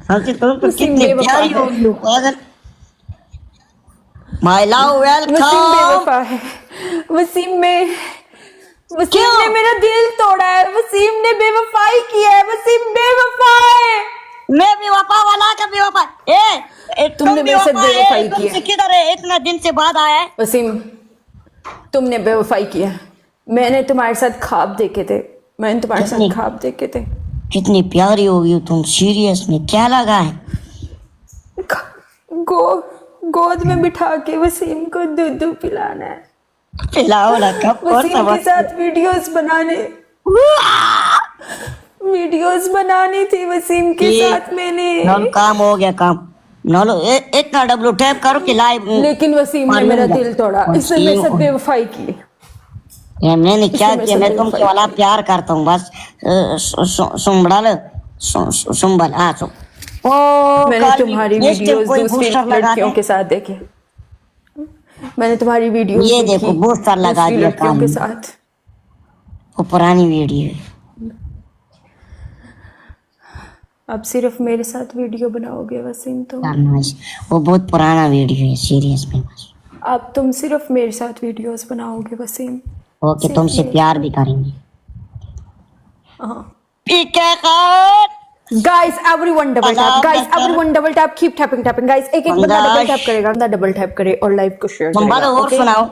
हंसी तुम तो वसीम कितनी बेवफा प्यारी है। होगी हो पागल। My love Wasim welcome. बेवफा है। वसीम क्यों? ने मेरा दिल तोड़ा है। वसीम ने बेवफाई की है। वसीम बेवफा है। मैं भी वफा वाला का भी वफा। तुम तुमने भी मेरे साथ वफा है, बेवफाई की तुमसे है। किधर है, इतना दिन से बाद आया है। वसीम, तुमने बेवफाई किया। मैंने तुम्हारे साथ ख्वाब देखे थे। मैंने तुम्हारे कितनी साथ ख्वाब देखे थे। कितनी प्यारी होगी हो तुम, सीरियस में क्या लगा है? गोद में बिठा के वसीम को दूध पिलाना है। पिलाओ ना, कब कौन सा वसीम के वक्त? साथ वीडियोस बनानी थी वसीम के साथ मैंने। नॉलो काम हो गया काम। नॉलो इतना डब्लू टैप करो कि लाइव। लेकिन वसीम ने मेरा दिल तोड़ा। इसने मेरे साथ बेवफाई की। ये मैंने क्या मेरे किया? साथ मैं बेवफाई तुमसे वाला की। प्यार करता हूँ बस। सुम्बड़ाल सुम्बल ओ मैंने काल तुम्हारी इस टाइम वीडियोस कोई दूसरी बूस्टर लगा लड़कियों दे। के साथ देखे। मैंने तुम्हारी वीडियोस ये देखी देखो बूस्टर लगा दूसरी दिया लड़कियों काल के में। साथ। वो पुरानी वीडियो है। अब सिर्फ मेरे साथ वीडियो बनाओगे वसीम तुम। वो बहुत पुराना वीडियो है, सीरियस में बस। अब तुम सिर्फ मेरे साथ वीडियोस बनाओगे वसीम। ओके, सिर्फ तुमसे मेरे प्यार भी साथ। करेंगे। हाँ। PK Khan guys everyone double tap. अलाव guys doctor everyone double tap. Keep tapping guys. एक एक बंदा डबल टैप पंगाश करेगा। बंदा डबल टैप करे और लाइव को शेयर तुम करेगा। बोलो और ओके सुनाओ।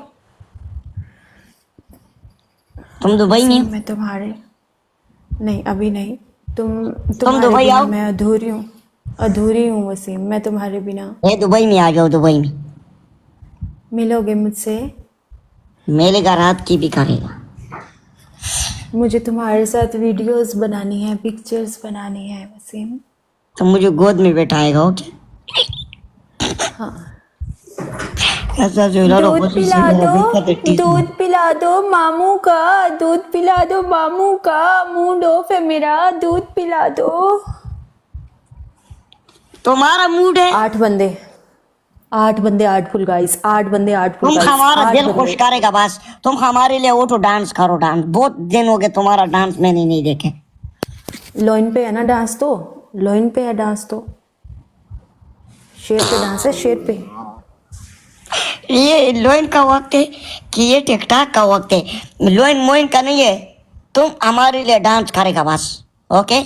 तुम दुबई में हो? मैं तुम्हारे नहीं, अभी नहीं। तुम तुम तुम्हारे दुबई बिना आओ। मैं अधूरी हूँ वसीम। मैं तुम्हारे बिना। ये दुबई में आ जाओ, दुबई में मिलोगे मुझसे? मिलेगा, रात की भी करेगा। मुझे तुम्हारे साथ वीडियोस बनानी है, पिक्चर्स बनानी है वसीम। तुम मुझे गोद में बैठाएगा। ओके हाँ। ऐसा जो लड़ो दूध खुशी से पिला मेरा दो। दिल का टीक में। दूध पिला दो मामू का। दूध पिला दो मामू का। मूड ऑफ है मेरा। दूध पिला दो। तुम्हारा मूड है। 8 बंदे 8 फुल गाइस। 8 बंदे 8 फुल तुम गाइस। हमारा 8 दिल खुश बंदे। करेगा बस। तुम हमारे लिए उठो, डांस करो। डांस बहुत दिन हो गए तुम्हारा डांस मैंने नहीं देखे। लोइन पे है ना डांस तो। लोइन पे है डांस तो। शेर पे डांस है, शेर पे। ये लोइन का वक्त है कि ये टिकटॉक का वक्त है? लोइन मोइन का नहीं है। तुम हमारे लिए डांस करेगा बस। ओके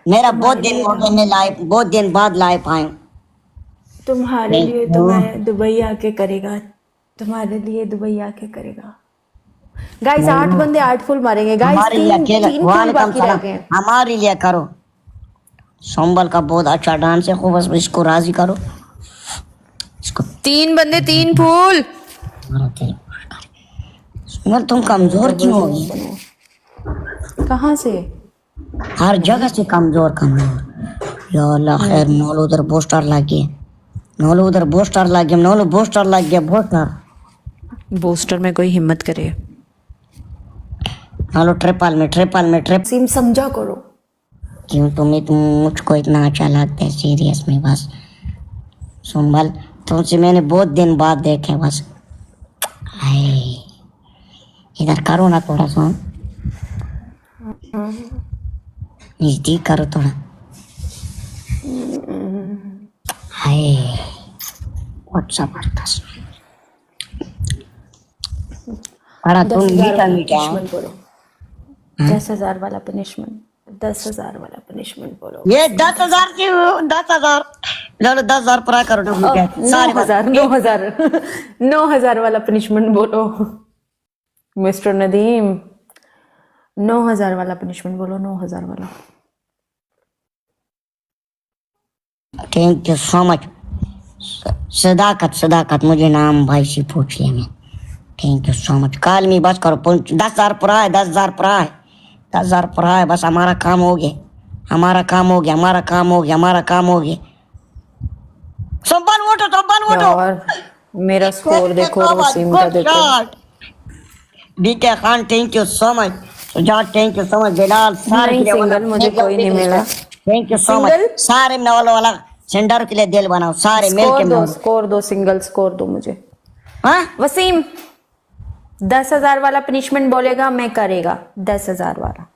मेरा बहुत दिन हो गया, मैं लाइव बहुत दिन बाद लाइव आया हूं। तुम्हारे लिए तो मैं दुबई आके करेगा। तुम्हारे लिए दुबई आके करेगा। गाइस 8 बंदे 8 फुल मारेंगे गाइस। हमारे लिए अकेला 3 फुल वालेकुम बाकी रह सलाम। गए हैं। हमारे लिए करो। संबल का बहुत अच्छा डांस है, खूब बस इसको राजी करो। इसको 3 बंदे 3 फूल। संबल तुम कमजोर क्यों होगी? कहाँ से? हर जगह से कमजोर कमजोर। या अल्लाह खैर। नौलो उधर पोस्टर लग गए। नौलो उधर पोस्टर लग गया। नौलो पोस्टर लग गया। पोस्टर बूस्टर में कोई हिम्मत करे। नौलो ट्रिपल में ट्रिप। सीम समझा करो। क्यों तुम मुझको इतना अच्छा लगता है, सीरियस में बस। संभल तुमसे मैंने बहुत दिन बाद देखे बस। हाय इधर करो ना थोड़ा सा, नजदीक करो थोड़ा। हाय बहुत जबरदस्त। अरे तुम 10,000 मीठा वाला मीठा पनिशमेंट बोलो। 10,000 वाला पनिशमेंट। 10,000 वाला पनिशमेंट बोलो। ये 10,000 की 10,000 चलो 10,000 पूरा करो। सारे 9,000 वाला पनिशमेंट बोलो मिस्टर नदीम। 9,000 वाला पनिशमेंट बोलो। 9,000 वाला। Thank you so much. Sadaqat मुझे नाम भाई से पूछ लिया मैं। Thank you so much. कल में बस करो। 10,000 पूरा है। 10,000 पूरा है। 10,000 पूरा है बस। हमारा काम हो गया। संभल वोटो। यार मेरा स्कोर देखो और वसीम का देखो। DK Khan thank you so much. Sujat thank you so much. Bilal सारे नहीं के लिए सिंगल मुझे कोई नहीं मिला। Thank you so much. Single सारे नवल वाला सेंटर के लिए दिल बनाओ सारे मिल के। स्कोर दो सिंगल स्कोर दो मुझे। हाँ वसीम 10,000 वाला पनिशमेंट बोलेगा मैं करेगा। 10,000 वाला।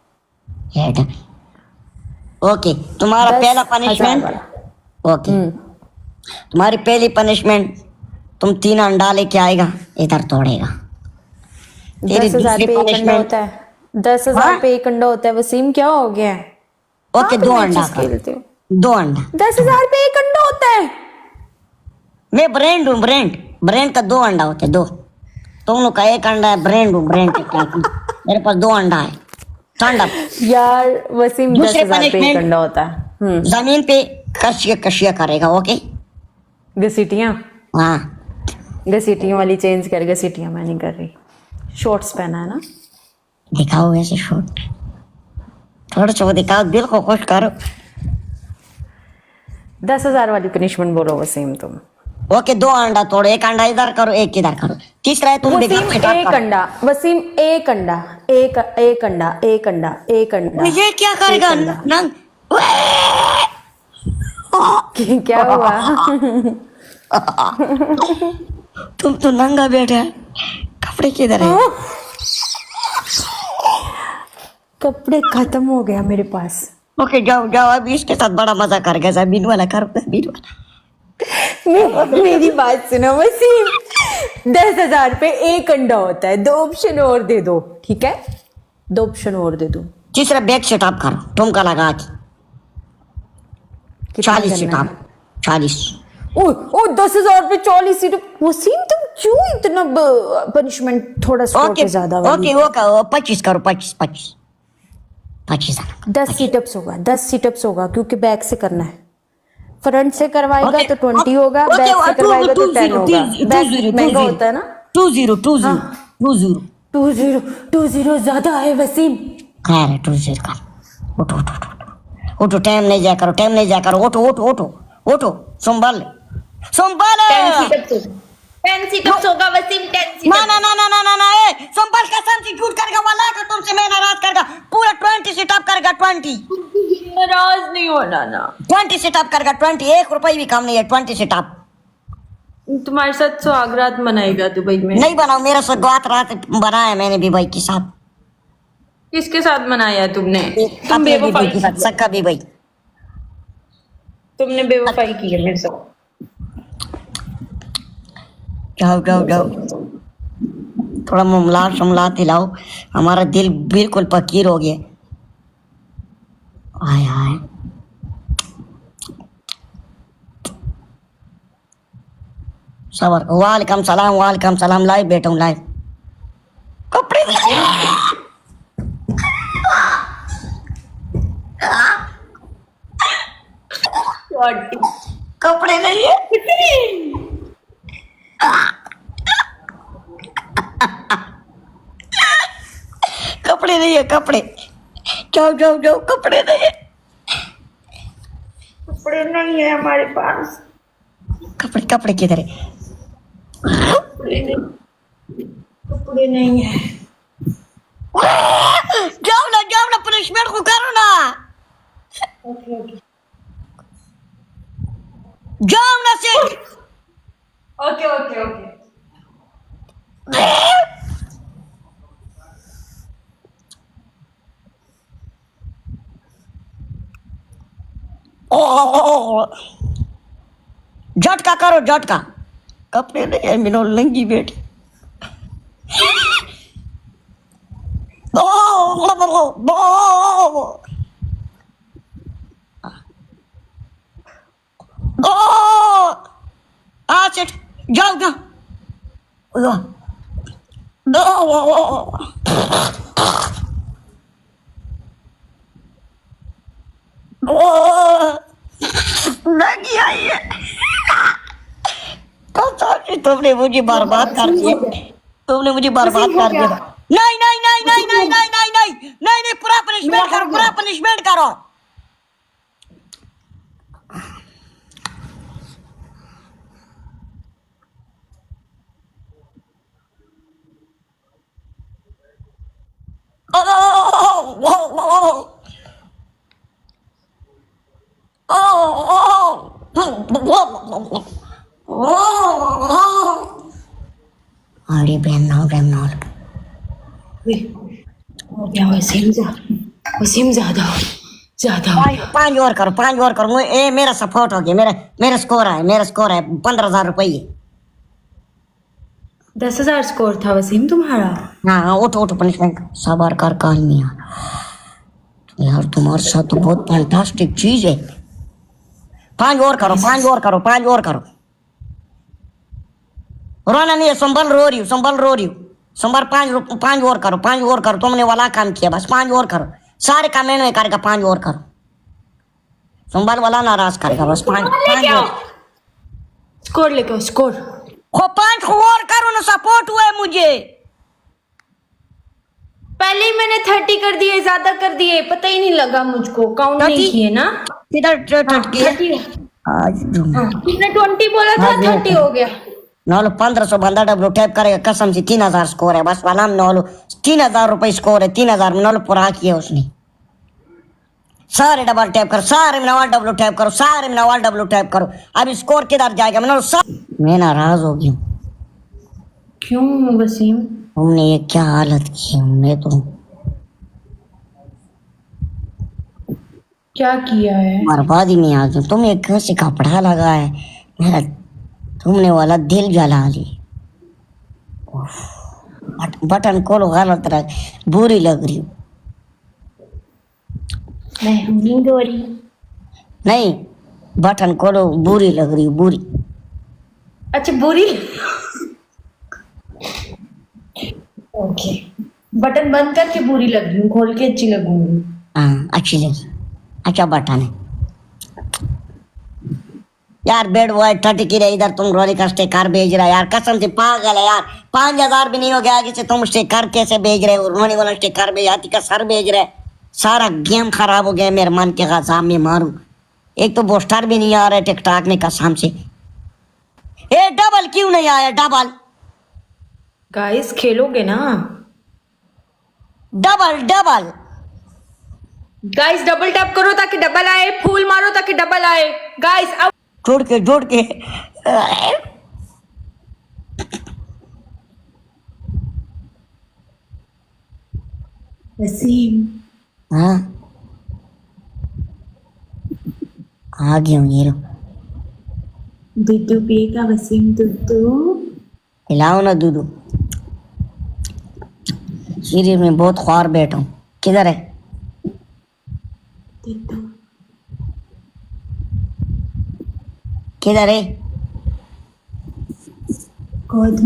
ओके, तुम्हारा 10,000 पहला पनिशमेंट। वाला। ओके, तुम्हारी पहली पनिशमेंट, तुम 3 अंडा लेके आएगा, इधर तोड़ेगा। तेरी 10,000 दूसरी पे एक अंडा punishment- होता है। 10,000 हाँ? पे एक अंडा होता है। वसीम क्या हो गया है? ओके, 2 अंडा कर, खेलते हो। 2 अंडा। 10,000 पे एक अंडा होता है। मैं ब्रेंड हूँ, ब्रेंड का 2 अंडा होते, 2। तुम लोग का 1 अंडा है, ब्रेंड हूँ, ब्रेंड के टाइप में। मेरे पास 2 अंडा है। ठंड अप। यार वसीम, दूसरे 10,000 पे एक punishment- अंडा होता है। जमीन पे कशिया करेगा। ओके, घसीटियां हाँ। घसीटियां वाली चेंज कर। घसीटियां मैं नहीं कर रही। शॉर्ट्स पहना है ना। दिखाओ ऐसे शॉट, थोड़ा सा वो दिखाओ, दिल को खुश करो। 10,000 वाली पनिशमेंट बोलो वसीम तुम। ओके, 2 अंडा तोड़ो, 1 अंडा इधर करो, 1 इधर करो। तीसरा है तुम वसीम एक अंडा। वसीम एक अंडा। एक अंडा। एक अंडा। एक अंडा। ये क्या करेगा? एक अंडा। नंग क्या हुआ? तुम तो नंगा बैठे है, कपड़े किधर है? कपड़े खत्म हो गया मेरे पास। ओके, जाओ जाओ, अभी इसके साथ बड़ा मजा कर गया। जमीन वाला करो, जमीन वाला। मेरी बात सुनो वसीम, 10,000 पे एक अंडा होता है। 2 ऑप्शन और दे दो, ठीक है? 2 ऑप्शन और दे दो। तीसरा बैक सेटअप करो, ठुमका लगा के। कितना 40 करना सेटअप, है? 40। ओ 10,000 पे 40 सीट। वसीम तुम क्यों इतना पनिशमेंट थोड़ा सा ओके ज्यादा ओके, वो करो 25 करो, 25 10 सीटअप्स होगा। 10 सीटअप्स होगा क्योंकि बैक से करना है। फ्रंट से करवाएगा ओके, तो 20 होगा। ओके, बैक से करवाएगा तो 10 होगा। 20, बैक महंगा होता है ना। 20 20 ज्यादा है वसीम। खैर है, 20 का। उठो उठो उठो उठो, टाइम नहीं जाया करो, टाइम नहीं जाया करो। उठो उठो उठो उठो, संभाल 10 सीटअप्स होगा वसीम। 10 ना ना ना ना ना ना ना, ए संभाल, कसम से झूठ करेगा, वाला का तुमसे मैं नाराज करेगा। पूरा 20 सेटअप करेगा, 20 नाराज नहीं होना ना। 20 सेटअप करेगा, 20। 1 रुपए भी कम नहीं है, 20 सेटअप। तुम्हारे साथ सुहागरात मनाएगा दुबई में। नहीं बनाओ, मेरा सौगात रात बनाया मैंने भी भाई के साथ। किसके साथ मनाया तुमने? तुम अपने भी भाई बेवफाई के साथ, सक्का भी भाई। तुमने बेवफाई की है मेरे साथ। जाओ जाओ जाओ, थोड़ा मुमला दिलाओ, हमारा दिल बिल्कुल फकीर हो गया। हाय हाय, सबर। वालेकुम सलाम, लाइव बैठा हूँ, लाइव। कपड़े कपड़े नहीं है, कपड़े नहीं है, कपड़े। जाओ जाओ जाओ, कपड़े नहीं है, कपड़े नहीं है हमारे पास। कपड़े किधर है? कपड़े नहीं है। जाओ ना, पनिशमेंट को करो ना। जाओ ना से। ओके। झटका करो, झटका। कपड़े नहीं है, मिनो लंगी बेटी। जाओ ना। लगी आई है, तुमने मुझे बर्बाद कर दिया, तुमने मुझे बर्बाद कर दिया। नहीं, पूरा पनिशमेंट करो। अरे बहन हो गया वसीम ज्यादा। ज्यादा हो गया। पांच और करो, पांच और करो। ए मेरा सपोर्ट हो गया, मेरा मेरा स्कोर है, मेरा स्कोर है 15,000 रुपये। 10,000 स्कोर था वसीम तुम्हारा। हाँ उठो उठो, पनिशमेंट सबर कर नहीं यार। यार तुम्हारे साथ तो बहुत फैंटास्टिक चीज है। पांच और करो, पांच और करो, पांच और करो। रोना नहीं है, संभल रो रही हूँ, संभल रो रही हूँ। संभल पांच और करो, पांच और करो। तुमने वाला काम किया, बस पांच और करो। सारे काम मैंने करेगा, पांच और करो। संभल वाला नाराज करेगा, बस पांच और। स्कोर लेके आओ, स्कोर। हो पांच और करो ना, सपोर्ट हुआ है मुझे। पहले ही मैंने 30 कर दिए, ज्यादा कर दिए, पता ही नहीं लगा मुझको, काउंट नहीं 30? किए ना। किधर 30? आज तुमने 20 बोला था, 30 हो गया। नॉलो 1500 बंदा डब्ल्यू टैप करेगा कसम से। 3000 स्कोर है बस वाला। नॉलो 3000 रुपए स्कोर है, 3000 में नॉलो पूरा किया उसने। सारे डबल टैप करो, सारे में नॉल डब्ल्यू टैप करो, सारे में नॉल डब्ल्यू टैप करो। अब स्कोर किधर जाएगा? मैं नाराज हो गया। क्यों वसीम? तुमने ये क्या हालत की है? मैं तो क्या किया है? बर्बादी में आ गया। तुमने कैसे कपड़ा लगा है मेरा, तुमने वाला दिल जला ली। बटन खोलो, गलत रख, बुरी लग रही। मैं नहीं गोरी। नहीं, बटन खोलो, बुरी लग रही, बुरी। अच्छा बुरी। ओके, बटन बंद करके बुरी लग रही हूँ, खोल के अच्छी लगूंगी। हाँ अच्छी लगी, अच्छा बटन है यार। बेड बॉय 30 की रहे इधर, तुम रोली का स्टेकर भेज रहा है यार, कसम से पागल है यार। 5000 भी नहीं हो गया आगे से, तुम स्टेकर कैसे भेज रहे हो? रोनी वाला स्टेकर भेज, हाथी का सर भेज रहे। सारा गेम खराब हो गया मेरे मन के कसम में मारू। एक तो पोस्टर भी नहीं आ रहा टिकटॉक में कसम से। ए डबल क्यों नहीं आया? डबल गाइस खेलोगे ना? Double double guys double tap करो ताकि डबल आए, फूल मारो ताकि डबल आए। गाइस अब जोड़ के वसीम हाँ आ गया हूँ ये लो। दूधू पिएगा वसीम? दूधू हिलाओ ना दूधू। सीरियल में बहुत ख्वार बैठा हूँ। किधर है? दूधू किधर है? गोद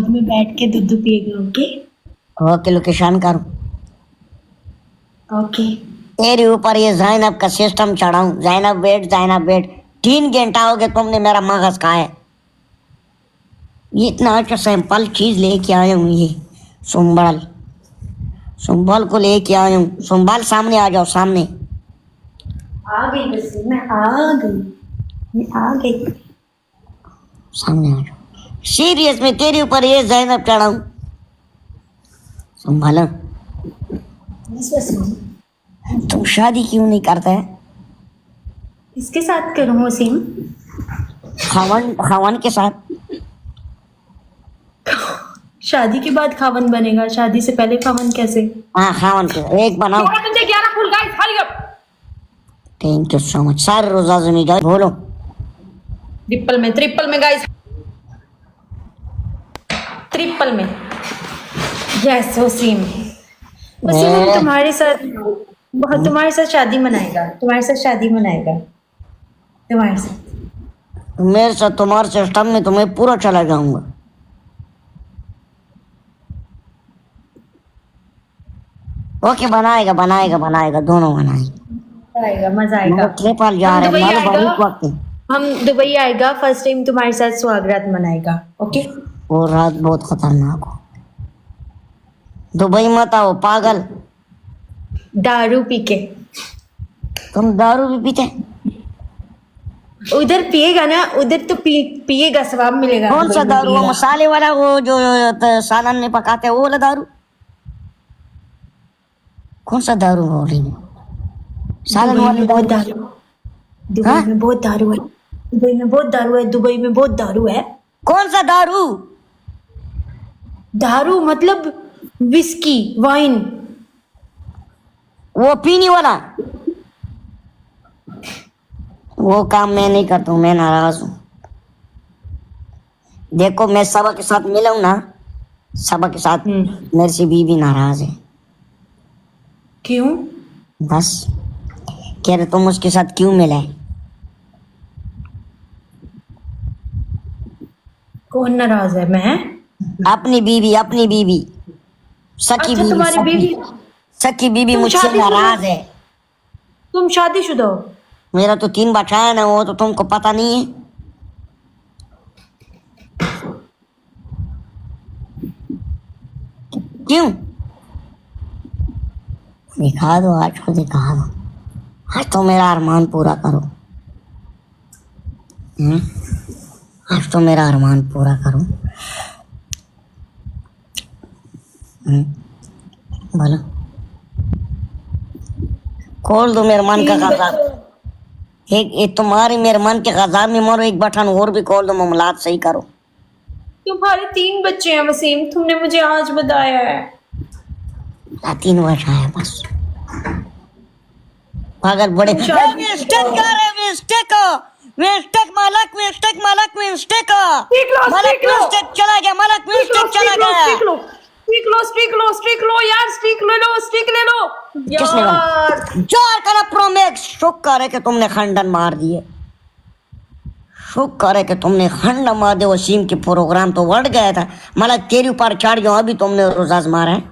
में बैठ के दूधू पिएगा। ओके लोकेशन करो। ओके तेरे ऊपर ये ज़ैनब का सिस्टम चढ़ाऊं। Zainab wait, Zainab wait. 3 घंटा हो गया तुमने मेरा मगज खाया है। ये इतना अच्छा सैंपल चीज लेके आया हूँ। ये सुंबल को लेके आया हूँ। सुंबल सामने आ जाओ, सामने आ गई वसीम, मैं आ गई। सामने आ जाओ। सीरियस में तेरे ऊपर ये ज़ैनब चढ़ाऊं? संभालो। तुम शादी क्यों नहीं करते है? इसके साथ करूँ वसीम? खावन के साथ। शादी के बाद खावन बनेगा, शादी से पहले खावन कैसे? हाँ खावन के एक बनाओ। 11 full guys, hurry up. Thank you so much. सारे रोजा जमी जाओ, बोलो। ट्रिपल में गाइस, ट्रिपल में। यस वसीम, हम तुम्हारे साथ शादी मनाएगा, तुम्हारे साथ। मेरे साथ तुम्हारे सिस्टम में तुम्हें पूरा चला जाऊंगा। ओके बनाएगा दोनों बनाएगा। मजा आएगा। ट्रिपल जा रहे हैं। हम दुबई आएगा, फर्स्ट टाइम तुम्हारे साथ स्वागत मनाएगा। ओके, वो रात बहुत खतरनाक हो। दुबई मत आओ पागल। दारू पी के। तुम दारू भी पीते? उधर पिएगा ना, उधर तो पिएगा, स्वाब मिलेगा। कौन सा दारू? वो मसाले वाला, वो जो सालन में पकाते हैं वो वाला दारू? कौन सा दारू हो रही है? सालन वाली दारू? दुबई में बहुत दारू है। दुबई में बहुत दारू है। कौन सा दारू? दारू मतलब विस्की, वाइन। वो पीने वाला? वो काम मैं नहीं करता हूँ, मैं नाराज हूँ। देखो मैं सबा के साथ मिला हूँ ना, सबा के साथ मेरे से बीवी नाराज है। क्यों? बस कह रहे तुम उसके साथ क्यों मिला है? कौन नाराज है? मैं? अपनी बीवी सखी अच्छा, बीवी, तुम्हारी बीवी। सखी बीवी तुम मुझसे शादीशुदा नाराज है। तुम शादीशुदा हो? मेरा तो 3 बच्चा है ना, वो तो तुमको पता नहीं है। क्यों? दिखा दो, आज को दिखा दो, आज तो मेरा अरमान पूरा करो। आज तो मेरा अरमान पूरा करो। बोलो, खोल दो मेरे मन का खजाना। एक तुम्हारी मेरे मन के खजाने में मरो, एक बटन और भी खोल दो, मामलात सही करो। तुम्हारे 3 बच्चे हैं वसीम, तुमने मुझे आज बताया है। 3 वर्ष आया बस, पागल बड़े। मलक चला गया, मलक चला गया। स्टिक लो यार, स्टिक ले लो, स्टिक ले लो किसने यार। जोर करा प्रोमैक्स, शुक्र है कि तुमने खंडन मार दिए, शुक्र है कि तुमने खंडन मार दिया। वसीम के प्रोग्राम तो बढ़ गया था, मतलब तेरे ऊपर चढ़ गया, अभी तुमने रोजाज मारा है।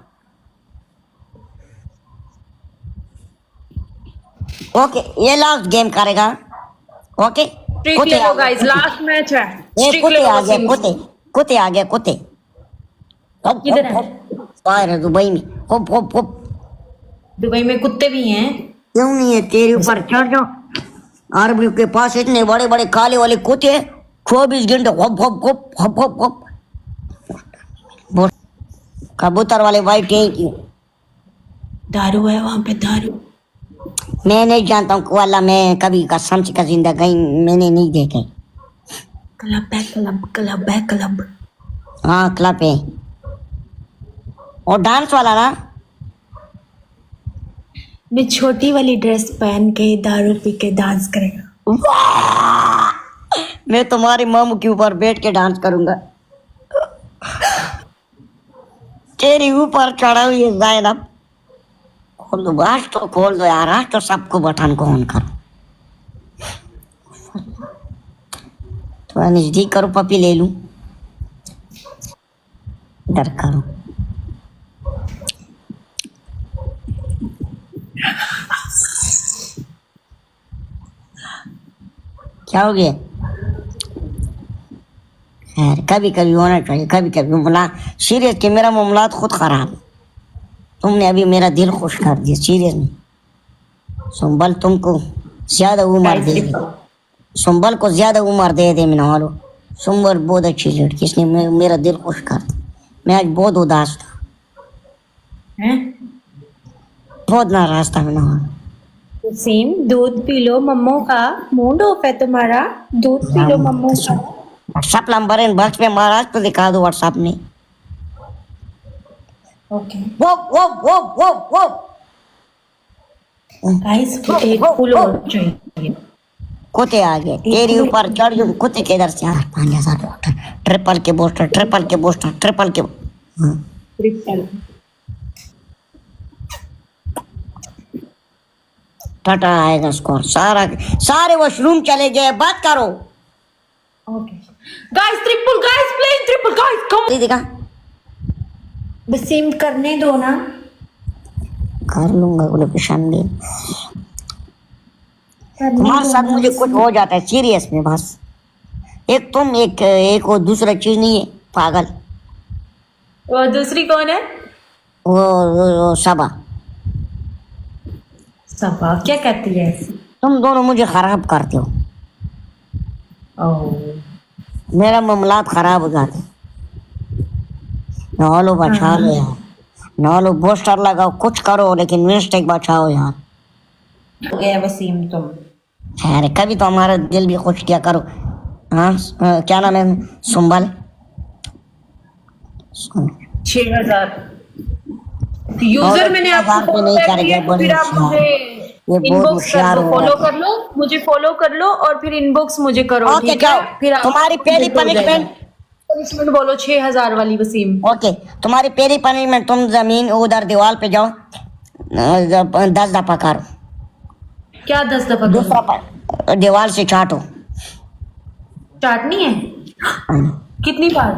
ओके, ये लास्ट गेम करेगा। ओके, स्टिक ले लो गाइस, लास्ट मैच है। स्टिक कुत्ते ले लो आ गए, वसीम। कुत्ते आ गए, कुत्ते किधर है? बाहर है दुबई में। Hope hope hope. दुबई में कुत्ते भी हैं? क्यों नहीं है, तेरे ऊपर चढ़ जाओ। अरबियों के पास इतने बड़े बड़े काले वाले कुत्ते, 24 घंटे hope hope hope hope hope hope. कबूतर वाले वाइट यही क्यों? दारू है वहां पे, दारू। मैं नहीं जानता हूँ वाला, मैं कभी कसम से का जिंदगी मैंने नहीं देखे। क्लब है, क्लब है, क्लब। हाँ क्लब है, और डांस वाला ना। मैं छोटी वाली ड्रेस पहन के दारू पी के डांस करेगा। मैं तुम्हारी मम के ऊपर बैठ के डांस करूंगा। तेरे ऊपर चढ़ा हुई है ज़ैनब। खोल दो, आज तो खोल दो यार, आज तो सबको बटन को ऑन करो। थोड़ा नजदीक करो, पपी ले लूं। इधर करो। क्या हो गया? खैर, कभी कभी होना चाहिए, कभी कभी मामला सीरियस के मेरा मामलात खुद खराब है। तुमने अभी मेरा दिल खुश कर दिया, सीरियस में। सुंबल तुमको ज्यादा उम्र दे दे, सुंबल को ज्यादा उम्र दे दे मैंने वालों। सुंबल बहुत अच्छी लड़की, इसने मेरा दिल खुश कर दिया। मैं आज बहुत उदास था, बहुत नाराज था मैंने। वसीम, दूध पी लो, मम्मो का मूड ऑफ है तुम्हारा, दूध पी लो मम्मो का। व्हाट्सएप नंबर इन बक्स पे महाराज तो दिखा दो व्हाट्सएप में। ओके वो वो वो वो वो गाइस, एक फुल और चाहिए। कुत्ते आ गए तेरे ऊपर चढ़ गए। कुत्ते के इधर से 5,000 ट्रिपल के बूस्टर, ट्रिपल के बूस्टर, ट्रिपल के। ट्रिपल टाटा आएगा स्कोर। सारे वॉशरूम चले गए, बात करो। Okay guys, triple, guys playing triple, guys come. देखा, वसीम करने दो ना। कर लूंगा लोकेशन भी। तुम्हारे साथ मुझे कुछ हो जाता है सीरियस में, बस एक तुम, एक वो दूसरा चीज नहीं है, पागल। वो दूसरी कौन है? वो सबा। सबा क्या कहती है? तुम दोनों मुझे खराब करते हो, मेरा मामलात खराब हो जाते। नॉलो बचा लो यार, नॉलो पोस्टर लगाओ, कुछ करो, लेकिन मिस्टेक बचाओ यार। हो गया वसीम तुम। खैर, कभी तो हमारा दिल भी खुश किया करो। हाँ, क्या नाम है? सुंबल। 6,000 यूजर मैंने आपको नहीं करेंगे, फिर आप मुझे बहुत इनबॉक्स कर होशियार दो, हो फॉलो रहा कर लो, मुझे फॉलो कर लो और फिर इनबॉक्स मुझे करो, है। ओके ठीक है? जाओ, फिर आप तुम्हारी पहली हो जाएगा। पनिशमेंट। पनिशमेंट बोलो 6000 वाली वसीम। ओके, तुम्हारी पहली पनिशमेंट, तुम जमीन उधर दीवार पे जाओ, 10 दफा करो। क्या 10 दफा दूसरा करूं? दीवार से चाटो। चाटनी है? कितनी बार?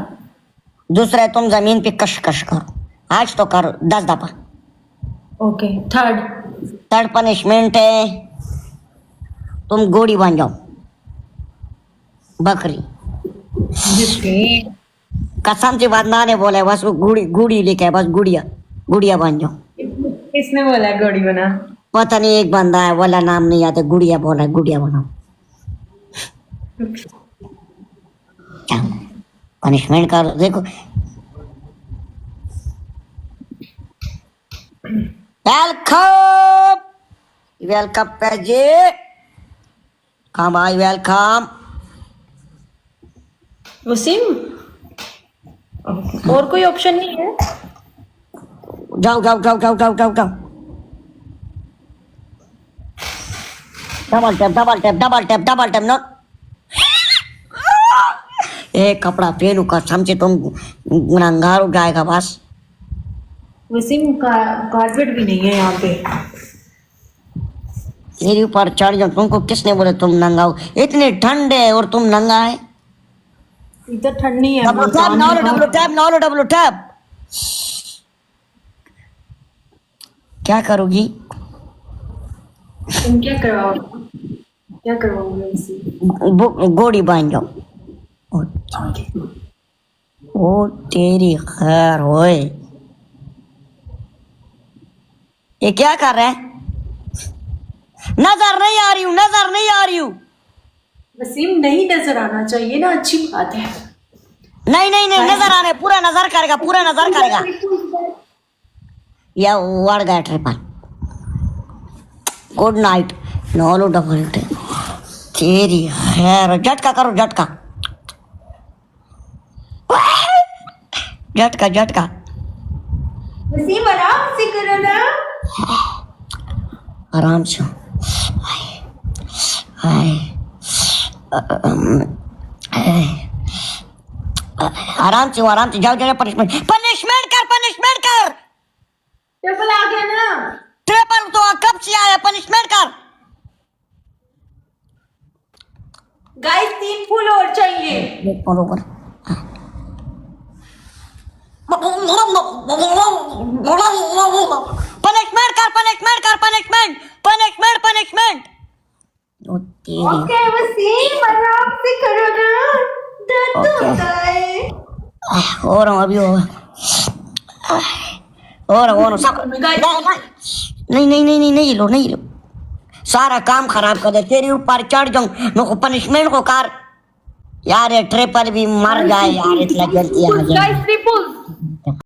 दूसरा तुम जमीन पे कश कश करो, आज तो करो 10 दफा। Okay, third? थर्ड पनिशमेंट है, तुम गोड़ी बन जाओ, बकरी। कसम से बात ना ने बोला है, बस वो गुड़ी गुड़ी लिखा है, बस गुड़िया गुड़िया बन जाओ। किसने बोला है घोड़ी बना? पता नहीं, एक बंदा है, वाला नाम नहीं आता, गुड़िया बोला है, गुड़िया बनाओ। पनिशमेंट करो, देखो। वेलकम वेलकम पेजी, कम आई, वेलकम। वसीम, और कोई ऑप्शन नहीं है? जाओ जाओ जाओ जाओ जाओ जाओ जाओ। Double tap double tap double tap double tap. No, एक कपड़ा पहनू का समझे, तुम गुनहगार हो जाएगा बस। वसीम, कारपेट भी नहीं है यहाँ पे। मेरे ऊपर चढ़ जाओ, तुमको किसने बोले तुम नंगा हो? इतनी ठंड है और तुम नंगा है। इधर ठंड नहीं है। डब्लू टैप नॉलो, डब्लू टैप नॉलो, डब्लू टैप। क्या करोगी? तुम क्या करवाओगे? क्या करवाओगे वसीम? गोड़ी बांध जाओ। ओ तेरी खैर होए, ये क्या कर रहा है? नजर नहीं आ रही हूँ, नजर नहीं आ रही हूँ। वसीम, नहीं नजर आना चाहिए ना, अच्छी बात है। नहीं नहीं नहीं, नजर आने, पूरा नजर करेगा, पूरा नजर करेगा। या वड़ गया ट्रिपल। गुड नाइट नॉलो, डबल टे। तेरी खैर, झटका करो, झटका झटका झटका। वसीम, आराम से करो ना। आराम से। हाय, आराम से, आराम से, जाओ जाओ। पनिशमेंट पनिशमेंट कर, पनिशमेंट कर। ट्रिपल आ गया ना? ट्रिपल तो कब से आया, पनिशमेंट कर। गाइस, 3 फूल और चाहिए। बरोबर। पनिशमेंट कर, पनिशमेंट कर, पनिशमेंट पनिशमेंट पनिशमेंट। ओ तेरी। ओके वसीम, आराम से करो ना, दर्द होता है। हो रहा हूँ अभी, हो रहा हूँ सब। नहीं नहीं नहीं नहीं, नहीं लो, नहीं लो, सारा काम खराब कर दे। तेरे ऊपर चढ़ जाऊं, मेरे को पनिशमेंट को कर यार। ये ट्रिपल भी मर जाए यार, इतना जल्दी आ जाए। गाइस, 3 फूल।